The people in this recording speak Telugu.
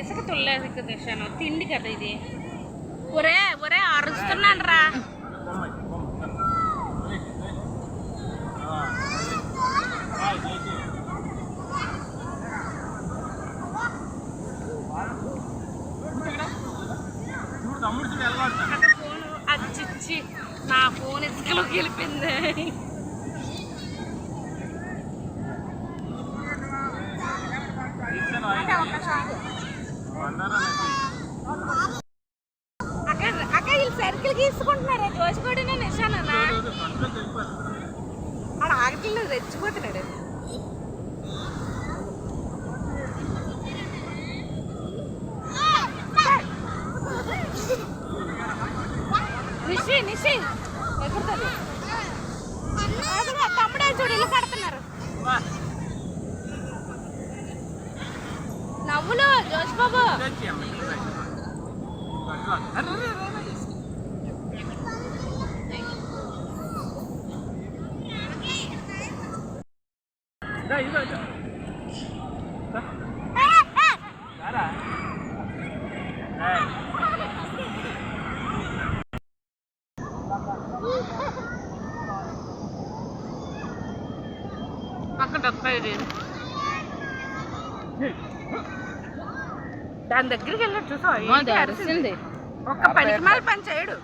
ఇసుక తుల్లేసుకు తెచ్చాను తిండి కదా ఇది. ఒరే ఒరే అరుస్తున్నాను రా. ఫోను అచ్చిచ్చి నా ఫోన్ ఇసుకలోకి వెళ్ళిపోయింది. అక్క వీళ్ళు సర్కిల్ గీసుకుంటున్నారా? జోసిగూడ నేను ఇచ్చాను అక్కడ ఆగట్లేదు, రెచ్చిపోతున్నాడు. నిషి నిషి ఎగురుతుంది. తమ్ముడే చూడు ఇల్లు కడుతున్నారు. నవ్వులు జోష్ బాబు. అక్కడ దాని దగ్గరికి వెళ్ళి చూసా ఒక 10 పని చేయడు.